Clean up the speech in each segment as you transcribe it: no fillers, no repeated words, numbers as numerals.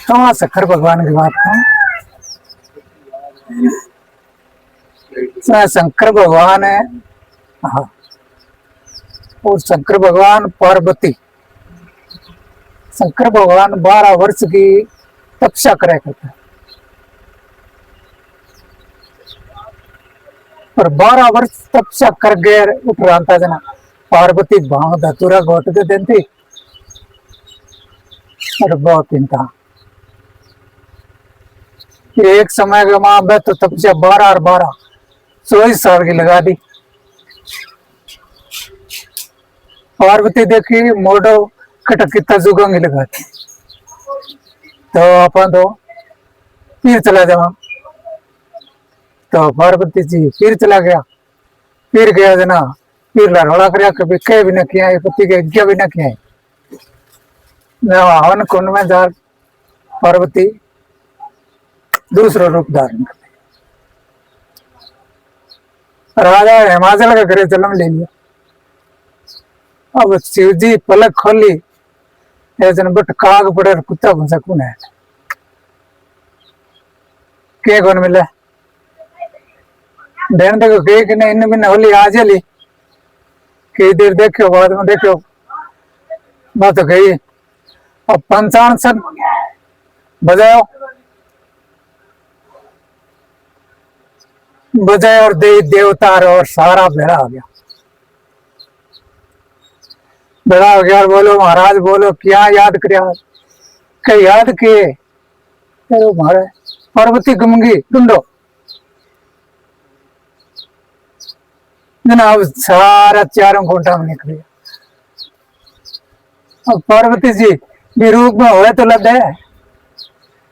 तो हाँ शंकर भगवान की बात करूं तो शंकर भगवान है। हाँ, और शंकर भगवान पार्वती, शंकर भगवान 12 वर्ष की तपस्या करे करते हैं और 12 वर्ष तपस्या कर गए उठ रहा जना पार्वती भाव धतुरा घोट के देती और बहुत चिंता एक समय के माँ बे तो तपस्या 12 और 12 24 साल की लगा दी। पार्वती देखी मोडो खटक कितना जुगंग लगा दी तो अपन तो फिर चला जावा तो पार्वती जी फिर चला गया, फिर गया जना फिर लड़ोड़ा कर कभी कह भी न किया पति के यज्ञ भी न किया हवन कुंड में जा पार्वती दूसरा रूप धारण कर राजा हिमाचल का घरे जन्म ले लिया। अब शिव जी पलक खोली जन बट काग पड़े कुत्ता भूसा कौन है के कौन मिले देन देखो के कि इन भी होली आज ली कई देर देखो बाद में देखो बात तो गई। अब पंचान सब बजाओ बजाय और देवता और सारा भेड़ा आ गया, भेड़ा हो गया। बोलो महाराज बोलो क्या याद कर कई याद किए मारे पार्वती गुमगी ढूंढो जनाब सारा चारों कोटा में निकल गया। अब पार्वती जी भी रूप में हो तो लद है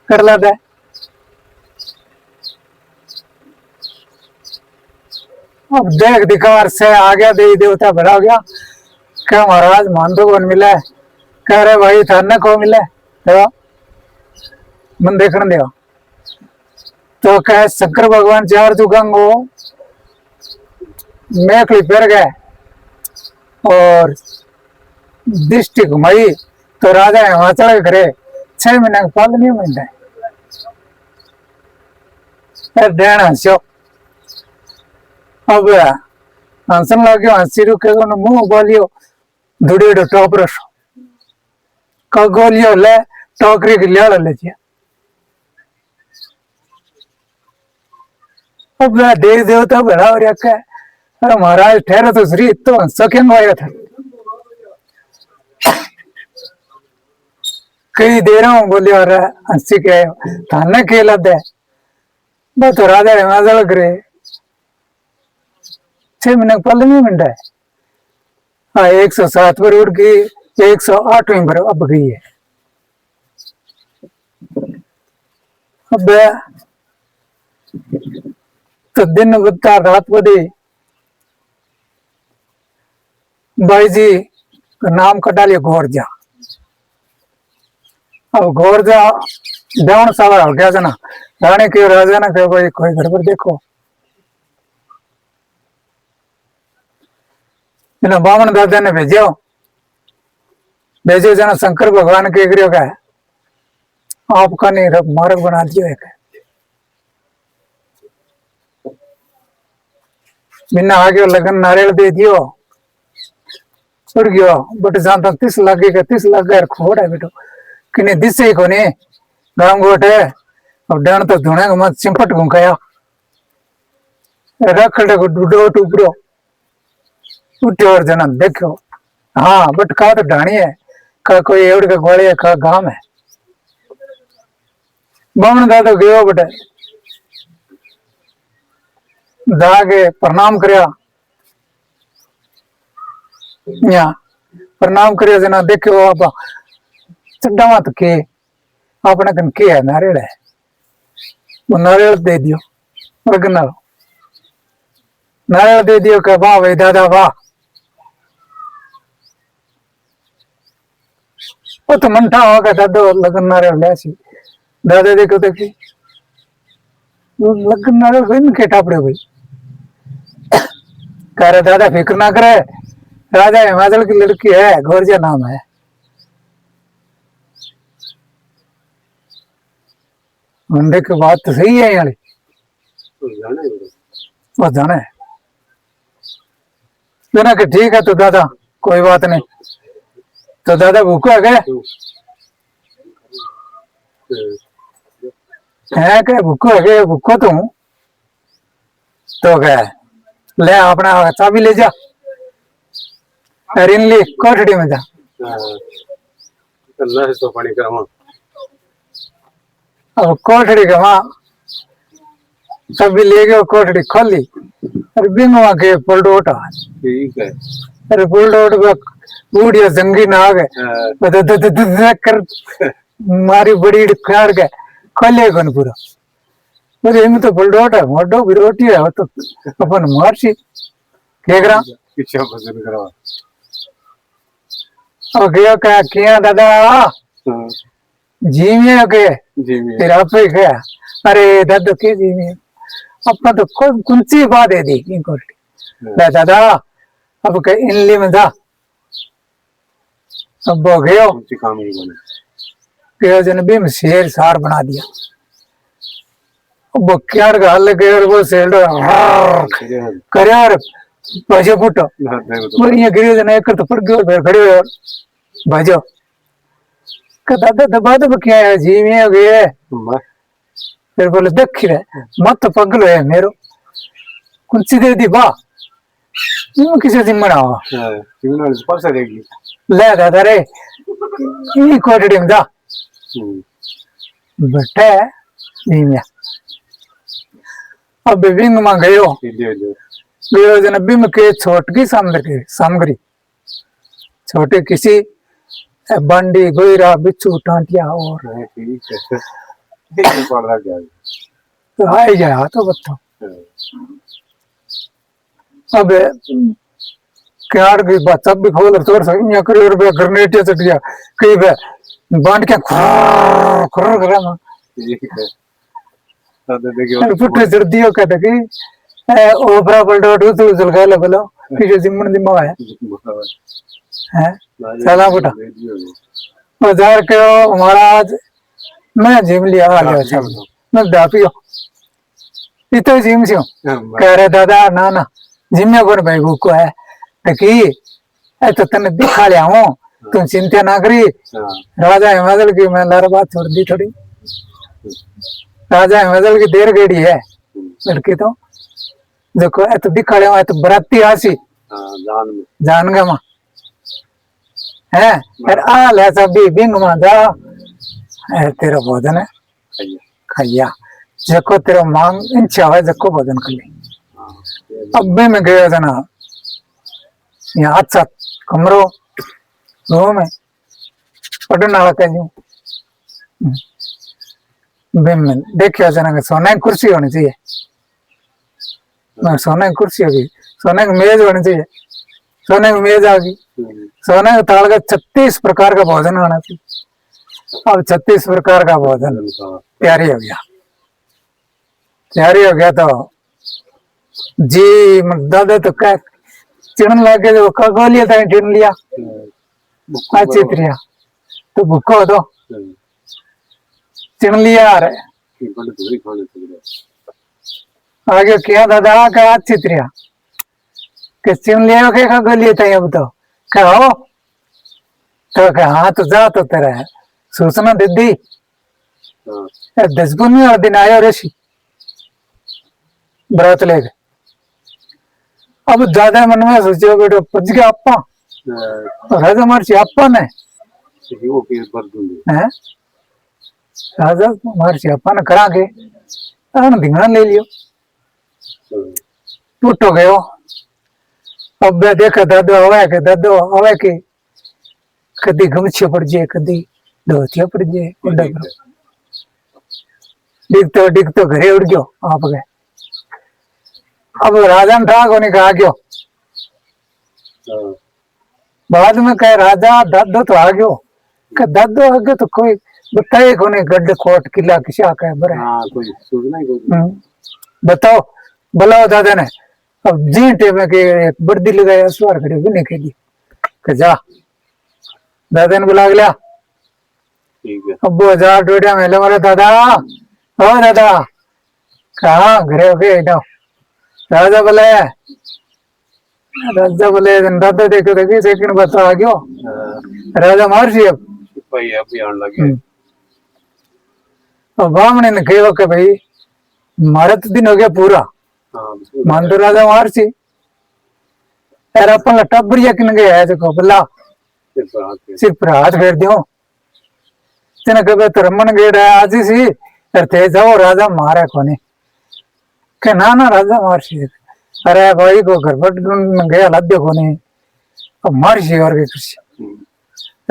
कर लद है। अब देख दिखार से आ गया देवी देवता भरा हो गया क्या महाराज मान दो कौन मिला कह रहे भाई थाने को मिले तो मन देखने दिया तो कह शंकर भगवान चार जुगंग हो मेखली फिर गए और दृष्टि घुमाई तो राजा हिमाचल के घरे 6 महीने का फल नहीं मिलता है डेढ़ हंसो। अब हंसन लग गया हंसी रुके मुंह बोलियो धुड़ी टोपर का गोलियो ले टोकरी की लिया ले अब देव देवता बड़ा हो रहा है। अरे महाराज ठहरा तो श्री तो हंसो क्यों आया था कई देर बोलियो अरे हंसी के थाने खेला दे बस तो राजा हिमाचल करे 6 महीने पल नहीं मिलता है। हाँ 107 पर उड़ गई 108वीं पर अब गई है। अब तो दिन बदता रात बदी भाई जी का नाम कटा लिया गोरजा। अब गोरजा डाउन सवार हो गया जना रानी के राजा ने कहा भाई कोई गड़बड़ देखो बामन दादा ने भेजो जना शंकर भगवान के एग्रियो का है आपका नहीं मार्ग बना दियो एक बिना आगे लगन नारियल दे दियो उड़ गयो बट जानता 30 लाख का 30 लाख का खोड़ है बेटो कि नहीं दिसे ही कोनी गांव गोट है। अब डन तो धुने को मत चिंपट घुंकाया रखड़े को डूडो टुकड़ो उठे और जना देखो हाँ बट का तो ढाणी है का कोई एवड़ का गोली है का गांव है बामन दादा गयो बटे जाके प्रणाम करया प्रणाम करियो जना देखो आप चड्डा मत के अपने कन के है नारियल है वो नारियल दे दियो नारियल दे दियो का वाह भाई दादा वाह वो तो मनठा होगा दादो लगन नारियल ले दादा देखो देखी लगन नारियल कोई नहीं केटा पड़े भाई कह रहे दादा फिक्र ना करे राजा हिमाचल की लड़की है गोरजा नाम है मुंडे की बात तो सही है यार, वो जाना है ना कि ठीक है तो दादा कोई बात नहीं। तो दादा भूखो है क्या? है क्या भूखो है क्या? भूखो तो हूँ। तो क्या ले अपना चाबी ले जा इन ली कोठड़ी में जा। तो पानी करावा अब कोठड़ी का वहां चाबी ले गए, कोठड़ी खोली, अरे बिंग वहां के पलटोटा। ठीक है। अरे बुलडोट बूढ़िया जंगी ना आ गए कर मारी बड़ी खाड़ के खोले कौन पूरा। अरे इनमें तो बुलडोट है, मोटो भी रोटी है तो अपन मारसी क्या करा। पीछे भजन करावा अब गया क्या किया दादा जीविए के जी मैं फिर आप ही गया। अरे दादा के जीविए अपना तो कौन सी बात है दी इनको ले दादा अब के इनली में जा। अब वो गयो काम ही बने गयो जन भी शेर सार बना दिया। अब क्या हाल गए और वो शेर करे और भजो फुटो और ये गिरियो जन एक तो पड़ गयो फिर खड़े हो भजो का दादा दबा दब क्या है जी में गए। फिर बोले देख रहे मत पगलो है मेरो कौन सी दे दी बा किसी जिम्मन आओ ले दादा रे कोटड़ी में जा बैठे नीमिया। अब विंग में गयो गयो जन बिम के छोटकी सामग्री छोटे किसी बंडी गोईरा बिच्छू टांटिया और तो आई गया तो बता। अब क्या की बात सब भी खोल तोड़ सक या करोड़ रुपया ग्रेनेड चट गया कई बे बांध के खुर करा ना पुट्टे जर्दियो कहता कि ओपरा पलटो तो जलगा ले बोलो कि जिम्मन दिमाग है चला बेटा बाजार के महाराज मैं जिम लिया आ गया अच्छा मैं डापियो इतो जिम से कह रहे दादा ना ना जिम में कौन भाई भूखो है कि तो तने दिखा लिया हूँ तुम चिंता ना करी। राजा हिमाचल की मैं लार बात छोड़ दी थोड़ी राजा हिमाचल की देर गेड़ी है लड़की तो देखो तो दिखा लिया तो बराती आसी जान गा मां है फिर आ ले सब भी बिंग मां जा तेरा भोजन है खैया जको तेरा मांग इच्छा है जको भोजन कर ले। अब मैं गया था ना यहाँ अच्छा कमरो रूम है पढ़ने वाला कहीं में देखिए जना सोने की कुर्सी होनी चाहिए सोने की कुर्सी होगी सोने की मेज होनी चाहिए सोने की मेज आ गई सोने के ताल का 36 प्रकार का भोजन होना चाहिए। अब 36 प्रकार का भोजन तैयारी हो गया तो जी दादा तो क्या चिड़न लगे जो कगो लिया था चिड़न लिया अच्छी त्रिया तो भूखो तो चिड़न लिया आ रहे आगे क्या दादा क्या अच्छी त्रिया कि चिड़न लिया के कगो लिया था अब तो क्या हो तो क्या हाँ तो जा तो तेरा है सूचना दे दी 10 दिन आयो ऋषि बरात ले गए। अब ज्यादा मन में सोचो बेटो पच गया अपा राजा महर्षि अपा ने राजा महर्षि अपा ने करा के ध्यान ले लियो टूट हो गयो। अब मैं देखा दादो हवा के कदी गमछियो पड़ जाए कदी धोतिया पड़ जाए डिगतो घरे उड़ गयो आप गए। अब राजा ने ठाक होने का आ गयो बाद में कहे राजा दादो तो आ गयो कि दादो आ गयो तो कोई बताए कोने गड्ढे कोट किला किसी आ कहे बरे बताओ बुलाओ दादा ने। अब जी टेम के एक बर्दी लगाया सवार खड़े बिने के लिए कि जा दादा ने बुला लिया। अब 1000 डोडिया मेले वाले दादा हो दादा कहाँ घरे हो गए एकदम राजा बोले दादा देखो देखिए सेकंड बता आ गयो राजा मार सी अब भाई अभी आने लगे और बामने ने कहो कि भाई मारा तो दिन हो गया पूरा हाँ मान तो राजा मार सी यार अपन टब्बरिया किन गया है देखो बल्ला सिर पर हाथ फेर दियो तेने कहे तो रमन गेड़ है आज ही सी यार थे जाओ राजा मारे कोने के ना राजा मार सी अरे भाई को घर पर गया लद्दे कोने अब मार सी और के कृषि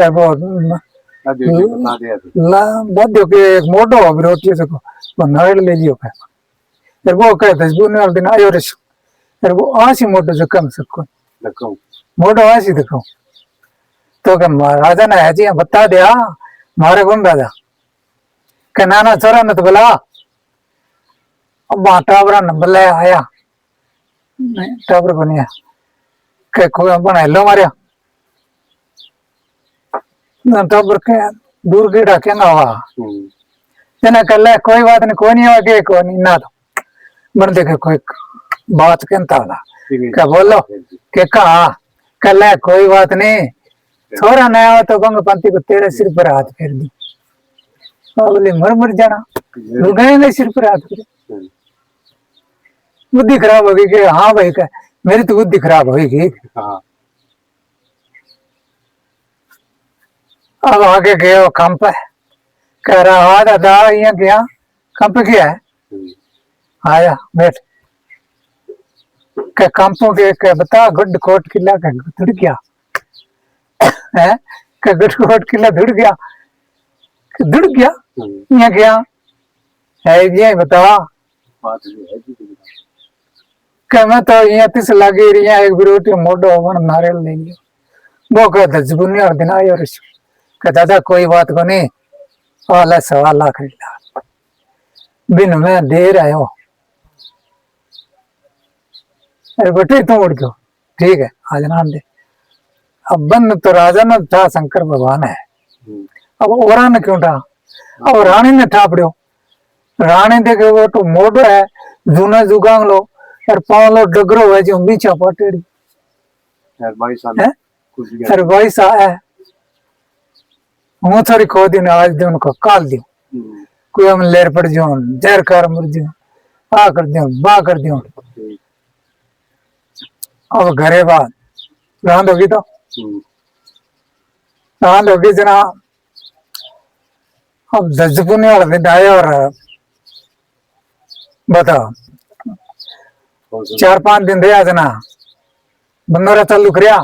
यार वो बता दिया ला बद्यो के एक मोटो विरोध से को वो नाड़ ले लियो का यार वो कहे 10 वाले दिन आयो रे यार वो आसी मोटो से कम सको लखनऊ मोटो आसी देखो तो के राजा ने है जी बता दिया मारे कौन राजा के नाना छोरा ने तो बोला अब टाबरा ने बोला आया नहीं टाबर को नहीं आया के कोई अपन हेलो मारिया ना टाबर के दूर की डाकेंगा हुआ जना कल कोई बात नहीं कोई नहीं हुआ के कोई नहीं ना तो बन देखे कोई बात कहता वाला क्या बोलो के कहा कल कोई बात नहीं छोरा नया हो तो गंग पंथी को तेरे सिर पर हाथ फेर दी बोले मर जाना गए सिर पर हाथ फेर बुद्धि खराब होगी कि हाँ भाई का मेरी तो बुद्धि खराब होगी अब आगे गए वो कंप है कह रहा हाँ दादा यहाँ गया कंप किया है आया बैठ के कंपों के बता गुड कोट किला का धुड़ गया है के गुड कोट किला धुड़ गया यहाँ गया है ये बता के मैं तो यहाँ तिस लगी रही है एक बिरोटी मोटो वन नारियल ले लियो वो कहता जुगुनी और दिन आयो ऋषि के दादा कोई बात को नहीं वाला 1.25 लाख बिन में दे रहे हो अरे बेटे तुम उड़ गयो ठीक है आज नाम दे अब बंद तो राजा ने था शंकर भगवान है अब ओरा ने क्यों था अब रानी ने ठापड़ो रानी देखे वो तो मोटो है जूना जुगांग लो और पाँव लो डगरो है जो बीचा पटेड़ी अरे भाई सा है हूँ थोड़ी खो दी आज दे उनको काल दियो कोई हम लेर पड़ जो जहर कार मर जो आ कर दियो बा कर दियो अब घरे बाद रांद होगी तो रांद होगी जना अब 10 पुण्य वाला दिन आया और बताओ 4-5 दिन रहा जना बंदोरा चालू करिया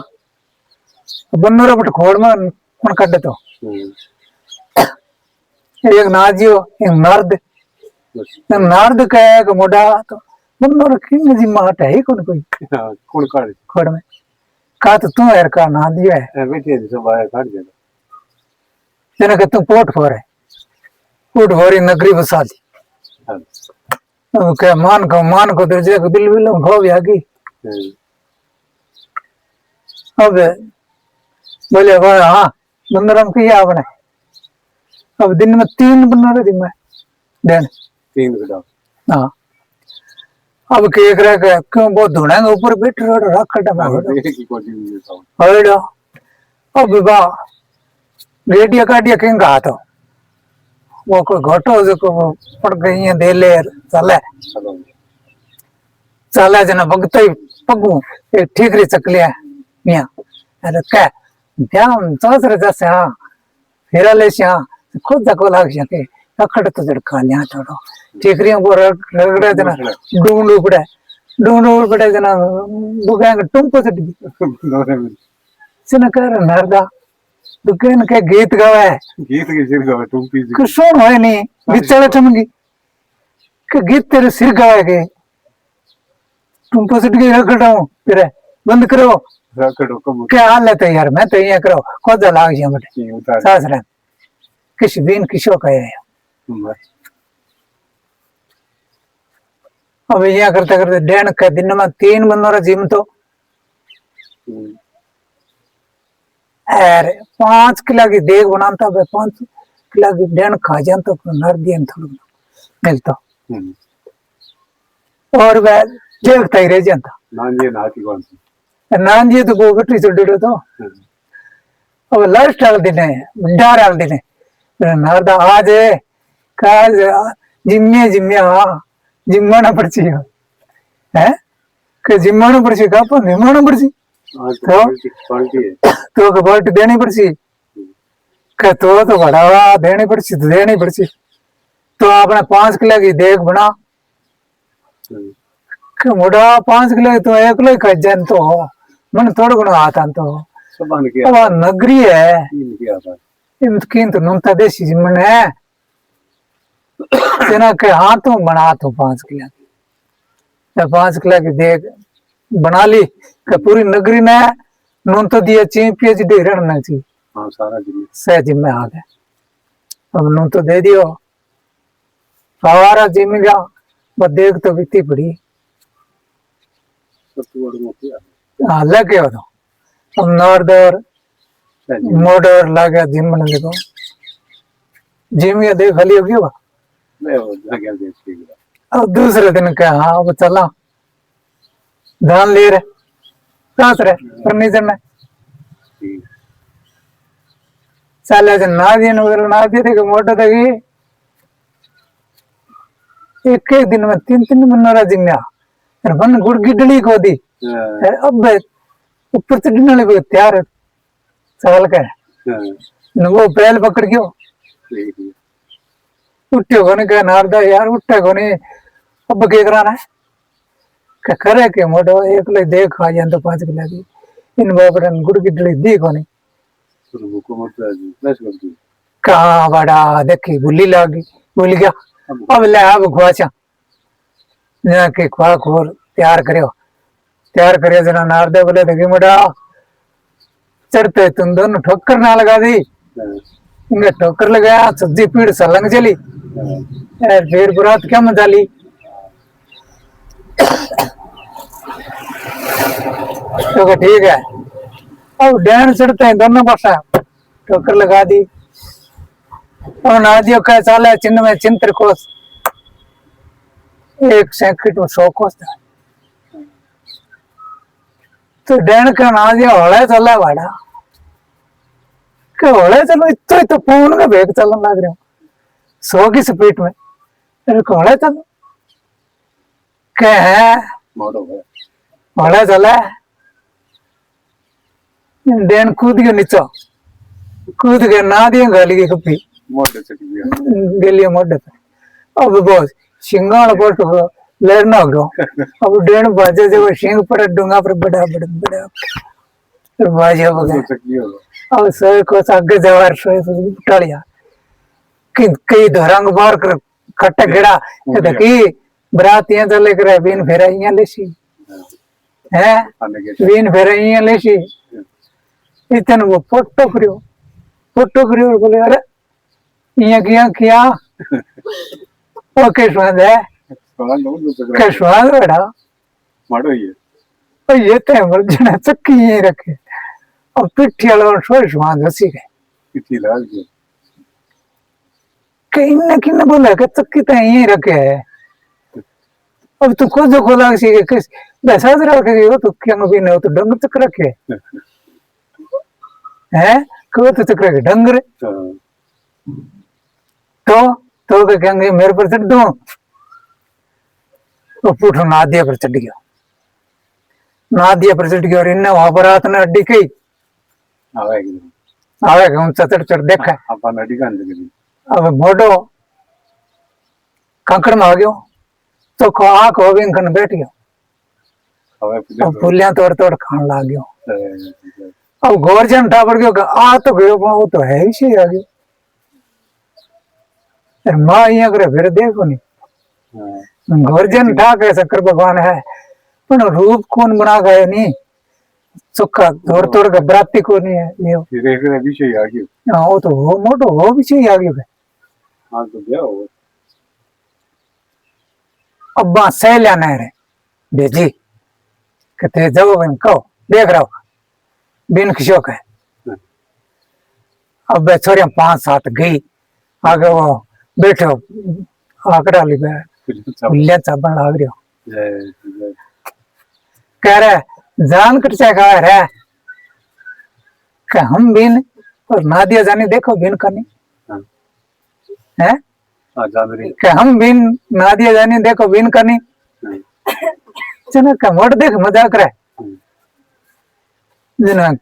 बंदोरा बट खोड़ में कौन कटे तो एक नाजियो एक नार्द कहे कि मोटा तो बंदोरा किंग जी माट है कौन कोई कौन काट खोड़ में का तो तू यार का नादियो है बेटे सब आया काट देना जना के तू पोट फोरी नगरी बसा दी क्या मान को दर्जे को बिल खो भी आगी अब बोले भाई हाँ बंदर हम किया आपने अब दिन में 3 बंदर दिन में दिन 3 हाँ अब केक रहा क्यों बहुत धुनेंगे ऊपर बैठ रखा डबा अब बा रेडिया काटिया कहीं कहा तो वो कोई घटो जो पड़ गई है दे ले चले जना भगत ही पगू एक ठीक रही चकलिया मिया अरे क्या ध्यान सासरे जैसे हाँ फेरा ले हाँ खुद जाको लाग सके अखड़ तो झड़का लिया छोड़ो ठीक रही वो रगड़े जना ढूंढ पड़े जना बुकेंगे तुम को सिन कर नरदा दुकान के गीत गावे सुन है नहीं बिचड़े ठमगी के गीत तेरे सिर गावे के तुम तो सिट के रखड़ो फिर बंद करो क्या हाल है यार मैं तो ये करो खुद लाग जा बेटे सास रे किस दिन किसो कहे अब ये करते करते डेढ़ के दिन में 3 बंदों जिम तो अरे 5 किलो की देख बनाता 5 किलो की डेन खा जान तो नर दिया थोड़ा मिलता। हम्म। और वह देखता ही रह जाता। नांजी नाती कौन सी? नानजी तो गोगटी से डरो तो अब लास्ट वाले दिन है, भंडार वाले दिन है नारदा आज है काज जिम्मे जिम्मे हाँ जिम्माना पड़ची है कि जिम्माना पड़ची का पर निमाना पड़ची तो क्वालिटी है। तो कबाट देनी पड़ची कि तो बढ़ावा देनी पड़ची तो देनी पड़ची तो आपने 5 किलो की देख बना कि मोटा 5 किलो की तो एक किलो का जन तो मन थोड़ा गुना आता तो सबन के अब नगरी है इनके आता इनकी तो नुमता देसी जिमन है जना के हाथों बना तो 5 किलो की 5 किलो की देख बना ली कि पूरी नगरी ने नून तो दिया ची पीएचडी रहना चाहिए। हाँ सारा दिन सह जिम्मे आ गए अब नून तो दे दियो हमारा जिम गया बस देख तो बीती पड़ी सब तो बड़ मोटी है। हाँ लगे हो तो अब नॉर्दर मोडर लगे जिम में देखो जिम या देख खाली होगी वो मैं वो जगह देख के गया। अब दूसरे दिन क्या हाँ अब चला धान ले रहे साथ रहे फर्नीचर में ठीक चले जन ना दिए थे मोटा था कि एक दिन में 3 महीना जिम गया बन गुड़ गिडली को दी है। अब ऊपर चढ़ने वाले को तैयार सवाल का है वो पहल पकड़ गयो ठीक है। उठे कोने का नारदा यार उठे कोने अब के कराना है क्या करे के मोटो एक ले देख आ जान तो 5 किलो की इन बाबरन गुड़ की डली दी कोने तो वो को मत जी प्लस कर दी कहाँ बड़ा देखी भूली लागी भूल गया अब ले अब खुआचा ना के खुआ खोर तैयार करियो जना नारदे बोले देखी मोटा चढ़ते तुम दोनों ठोकर ना लगा दी इनका ठोकर लगाया सब्जी पीड़ सलंग चली फिर बुरात क्या मजा ली तो ठीक है अब डैन चढ़ते हैं दोनों पासा ठोकर लगा दी और नादियों का चाल है चिन्ह में चिंत्र कोस 1 सेकंड में 100 कोस था तो डैन का नादिया होड़ा चला वाड़ा होड़ा चलो इतो तो फोन का बेग चलन लग रहा 100 की स्पीड में होड़ा चलो क्या है मोड़ो है होड़ा चला डैन कूद गया नीचे कूद के नादिया गाली की कपी मोटे से गया गेलियो मोटे पे अब बॉस सिंगाल पोट लेरना हो गयो अब डेन बाजे जो सिंग पर डूंगा पर बड़ा बड़ा बड़ा बाजे हो गया तो कियो अब सोए को आगे जवार सोए टालिया कि कई धरंग बार कर खट्टा गिड़ा कहता कि बरात यहाँ चले करे बीन फेरा यहाँ लेसी है आने के बीन फेरा यहाँ लेसी इतने वो फोटो करियो और बोले अरे यहाँ किया ओके स्वाद है सवाल लो तो क्या स्वाद बड़ा मारो ये और ये तो मर जना चक्की यहीं रखे और पिट्ठी वाला और सोए स्वाद हसी गए कितनी लाल जो कि किन्ने बोला कि चक्की तो यहीं रखे है अब तू खुद जो खोला किसी के किस वैसा जरा रखे हो तो क्या भी नहीं हो तो डंगर चक्कर रखे हैं क्यों तो चक्कर रखे डंगर तो क्या कहेंगे मेरे पर चढ़ दो तो पूछो नादिया पर चढ़ गया और इन्हें वहां पर आते अड्डी कही आवेगा उनसे चढ़ देखा अपन नडी का अंदर अब मोटो कंकड़ में आ गयो तो आंख हो गई कन बैठ गयो अब पुलिया तोड़ खान लग गयो अब गोरजन टापड़ गयो आ तो गयो वो तो है ही सही आ गयो माँ यहाँ करे फिर देखो नहीं गोरजन ठा के शंकर भगवान है पर रूप कौन बना गए नहीं चुका तोड़ के बराती को नहीं है ये फिर एक विषय आ गयो हाँ वो तो वो मोटो वो भी चाहिए आगे पे हाँ तो क्या हो अब सह लेना है भेजी कहते जाओ बहन कहो देख रहा हो बिन खिशोक है अब छोरिया 5-7 गई आगे वो बैठो आकड़ा लिखा है कुछ सब उल्लिया चाबन लाग रही हो जय कह रहे जान कट से कहा रहे कि हम बिन और नादिया जाने देखो बिन करनी हाँ है हाँ जादरी कि हम बिन नादिया जाने देखो बिन करनी हाँ जना का मोड़ देख मजाक रहे जना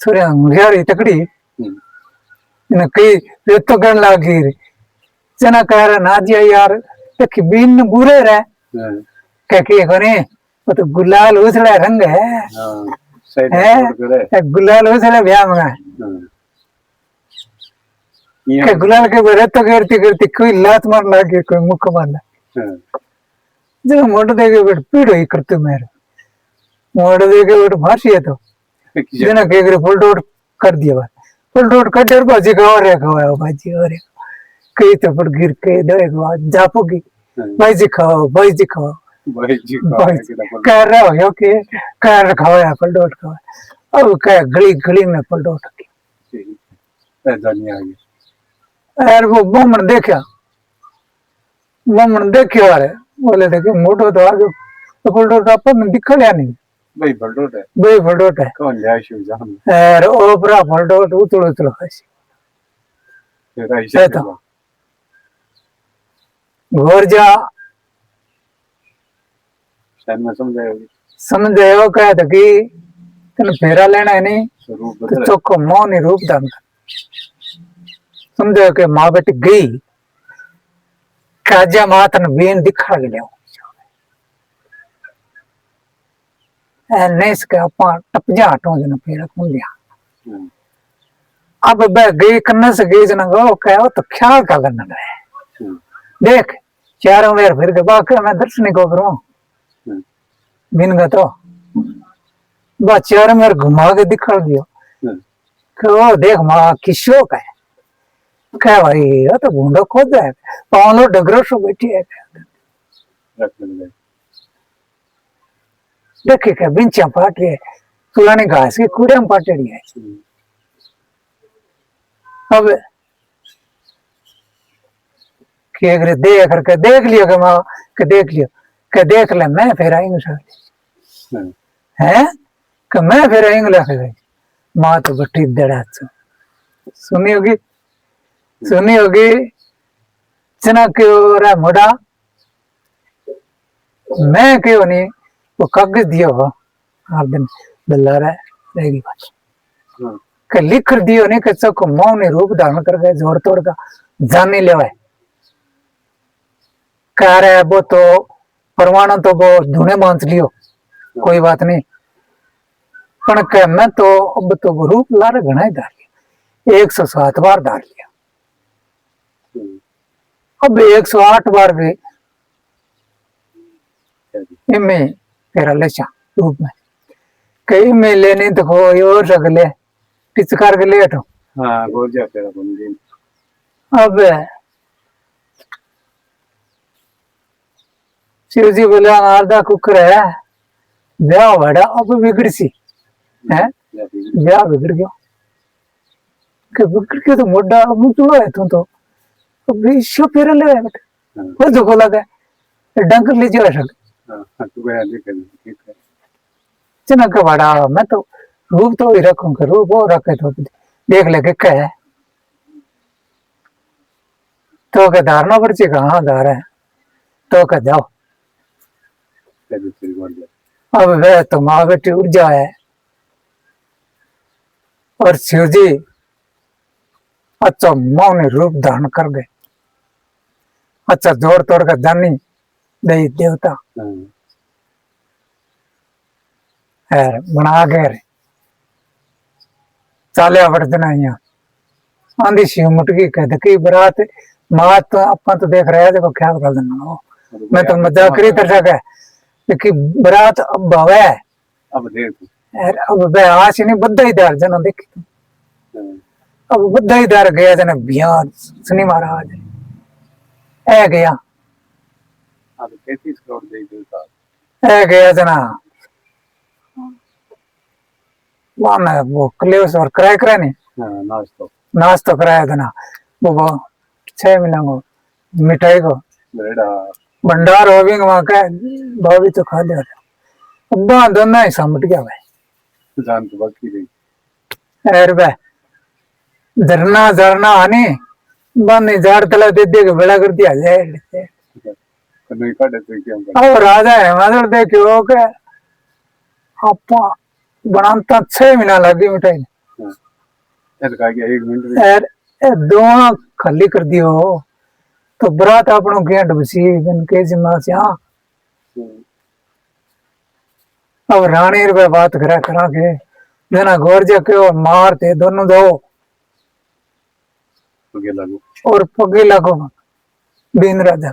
सूर्य मुझे तकड़ी जना कई रेतो गण लागी जना कह रहा नादिया यार देखी बिन बुरे रहे कह के कोने वो तो गुलाल उछला रंग है हाँ सही है नोट करे गुलाल उछला ब्याह मंगा के गुलाल के बरे तो करती करती कोई लात मार लागे कोई मुक्का मारना जब मोड़ देके बेट पीड़ ही करते मेरे मोड़ देके बेट फांसी है तो जना के करे फुल डोट कर दिया बात फुल डोट कर डर बाजी का और है बाजी और कई तो पर गिर के दे बात जापोगी बाजी खाओ भाई जी कह रहा हो यो के कह रखा है फुल डोट का अब कह गली गली में फुल डोट की ऐसा नहीं आ गया यार वो बमन देखा अरे बोले देखे मोटो तो आगे तो फुल डोट अपन दिखा लिया नहीं भाई बलडोट है भाई फुल डोट है कौन जाए शिव जान यार ओपरा फुल डोट उतलो खासी तेरा है इसे तो घर जा शायद मैं समझ गए कहा था कि तेन फेरा लेना है नहीं स्वरूप तो बदल चौको मौन रूप धारण समझो कि माँ बेटी गई काजा माँ तन बेन दिखा गया नहीं सके अपा टपजा हटो जना फेरा कौन दिया अब बह गई कन्ने से गई जना गो कहो तो ख्याल का करना है देख चारों मेर फिर के बाकी मैं दर्शन को करूं बिन का तो बा चारों मेर घुमा के दिखा दियो कि वो देख माँ किशो का है क्या भाई ये तो भूडो खोद है पावलो डगरो सो बैठी है देखे क्या बिंचा पाट रही है पुरानी घास की कूड़े में पाट रही है अब कि अगर देख करके देख लियो कि माँ के देख लियो कि देख ले मैं फिर आएंगे सर है कि मैं फिर आएंगे लगे गई माँ तो बट्टी दड़ा सुनी होगी चना क्यों रहा मोड़ा मैं क्यों नहीं वो कागज दिया हो हर दिन बल्ला रहा रहेगी बात कि लिख दियो नहीं कि सबको मौन रूप धारण करके जोर तोड़ का जाने ले कह रहा है वो तो परमाणु तो वो धुने मांस लियो कोई बात नहीं पण कह मैं तो अब तो वो रूप लारे घना ही धार लिया 107 बार धार लिया अब 108 बार भी इनमें तेरा लेचा रूप में कई में लेने तो हो और रगले टिचकार के ले तो हाँ बोल जा तेरा बंदी अब शिव जी बोले आधा कुकर है ब्याह बड़ा अब बिगड़ सी है ब्याह बिगड़ गया कि बिगड़ के तो मोटा मुझे है तो अब इसो फेर ले बेटा वो जो बोला गया डंक ले जा सक तू गया देख ठीक है चना का बड़ा मैं तो रूप तो ही रखूंगा रूप वो रखे तो देख ले क्या है तो क्या धारना पड़ ची कहाँ धार है तो क्या जाओ अब वह तो माँ बेटी उठ जाए और शिव जी अच्छा मौन रूप धारण कर गए अच्छा जोड़ तोड़ का जानी दई देवता है बना गए चाले बढ़ देना यहाँ आंधी शिव मुटकी कहते कि बरात माँ तो अपन तो देख रहे हैं देखो ख्याल कर देना मैं तो मजाक करी तरह का कि बरात अब भवे अब देख अब वह आज नहीं बद्दा ही दार जना देखी अब बद्दा ही दार गया जना बिहार शनि महाराज ऐ गया अब 33 करोड़ दे देता ऐ गया जना वहाँ वो क्लेवस और किराया नहीं नाश्तो नाश्तो कराया जना वो 6 महीना को मिठाई को बेड़ा भंडार हो भी वहां का भाभी तो खा लिया अब्बा दोनों ही समट गया भाई जान तो बाकी रही अरे बे झरना झरना आने बन झाड़ तला दे दे के बड़ा कर दिया जाए कभी काटे तो क्या कर अब राजा है मतलब देखो के आपा बनाता 6 महीना लगी मिठाई ऐसा कहा कि 1 मिनट में यार दो खाली कर दियो तो बरात अपनों गेंट बसी बन के जिम्मा से हाँ अब रानी रुपए बात करा के जना गोर जाके और मारते दोनों दो तो क्या लागू और पगे लगो बीन राजा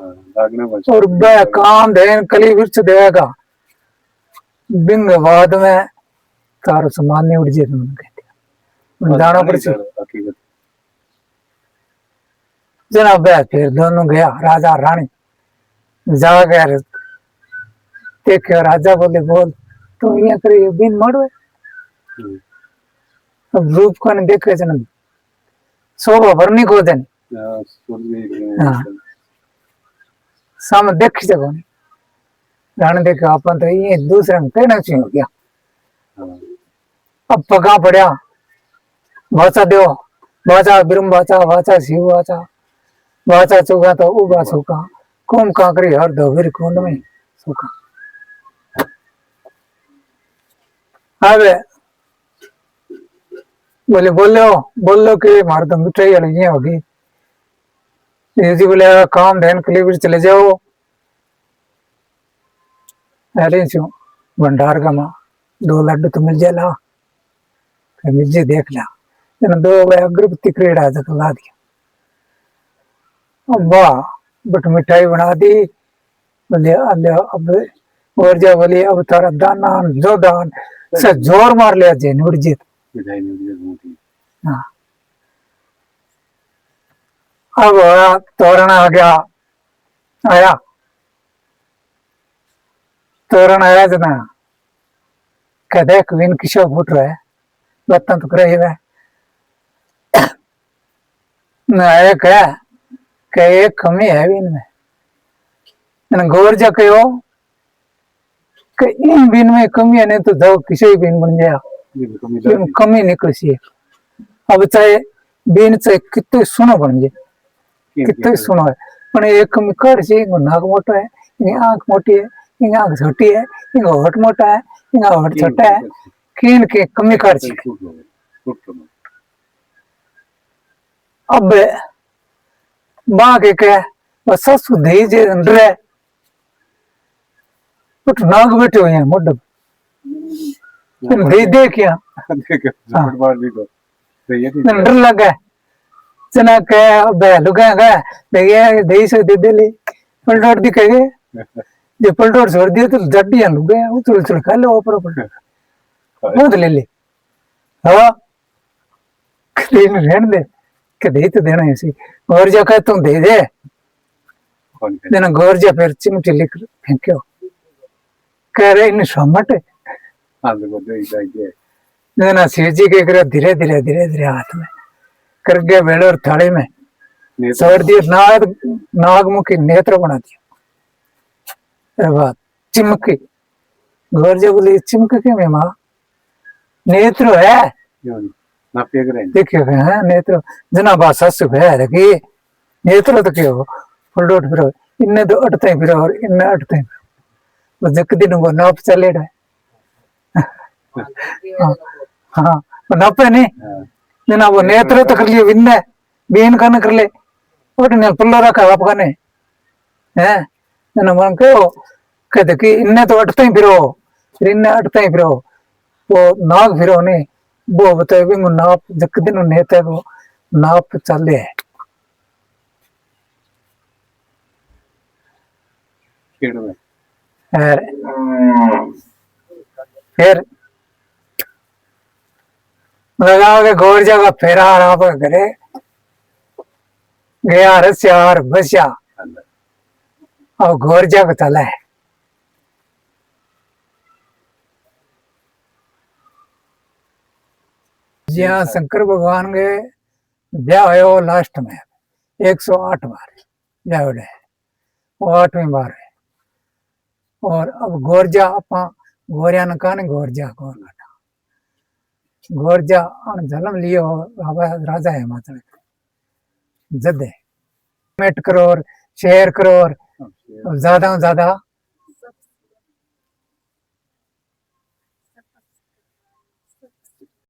लागने बच और बे काम देन कली विरच देगा बिंग बाद में तारो सामान नहीं उड़ जाए तुम कहते जाना पड़ सी हकीकत जना बे फिर दोनों गया राजा रानी जा गया देखो राजा बोले बोल तो यहाँ करे बिन मरो अब रूप को नहीं देखे जना शोभा भरनी को जन हाँ सामने देख सको रानी देखे अपन तो ये दूसरे में कहना चाहिए क्या अब पगा पड़ा भाषा दो भाषा बिरम भाषा शिव भाषा चुका तो उबा सुखा कुम काकरी हर दो फिर कुंड में सुखा अबे बोले बोलो कि मार तो मिठाई वाली ये होगी जी बोले काम धैन के लिए चले जाओ अरे क्यों भंडार का माँ 2 लड्डू तो मिल जाए ला मिल जाए देख ला 2 अगरबत्ती क्रेड़ा तक ला दिया वाह बट मिठाई बना दी बोले अब और जा बोले अब तारा दाना जो दान से जोर मार लिया जे उड़ जीत मिठाई नहीं होती हाँ अब तोरण आ गया आया तोरण आया जना कहते क्वीन किशोर फुट रहा है बत्तन तो करे है आया क्या एक कमी है बिन में गौर जा कहो इन बिन में कमी है नहीं तो जाओ किसी बिन बन जाए कमी निकल सी अब चाहे बिन चाहे कितने सुनो बन जाए कितने सुनो है पर एक कमी कर सी नाक मोटा है इनकी आंख मोटी है इनकी आंख छोटी है इनका होठ मोटा है इनका होठ छोटा है किन के कमी कर सी अब माँ के कह बस ससु दे जे अंदर है उठ नाग बैठे हुए हैं मोड़ दे दे क्या डर लगा जना कह बैलू कह दे से दे दे ले पलटोड़ दी कहे जो पलटोड़ छोड़ दिया तो जड्डी लुगे उछल उछल खा लो ऊपर ऊपर ले ले हाँ रहने दे के दे तो देना ऐसी और जा कह तुम दे दे देना गौर जा फिर चिमटी लिख फेंक्यो कह रहे इन समट देना शिव जी के करे धीरे धीरे हाथ में कर गया बेड़ और थाली में सवर दिया नागमुखी नेत्र बना दिया अरे बात चिमकी गौर जा बोली चिमक के में माँ नेत्र है देखियो है नेत्र जना भाषा सुख है कि नेत्र तो क्यों फुलडोट फिर इन्ने तो अटते फिर और इन्ने अटते बस एक दिन वो नाप चले रहे हाँ नापे नहीं जना वो नेत्र तो कर लियो विन्ने बीन का न कर ले और ने पल्लो रखा आप का ने है जना मन को कहते कि इन्ने तो अटते ही फिर इन्ने अटते ही फिर वो नाग फिर नहीं वो बताए भी नाप जक दिन नेता को नाप चले है फिर लगा के गौर जगह फेरा आप करे गया रस्या और बस्या और गौर जगह चला है जहाँ शंकर भगवान के ब्याह हो लास्ट में 108 बार जावड़ है, वो 8वीं बार है। और अब गोरजा अपा गोरिया न काने गोरजा गोरगटा गोरजा अन जन्म लियो बाबा राजा हिमाचल जदे मेट करोर शेर करोर ज्यादा से ज्यादा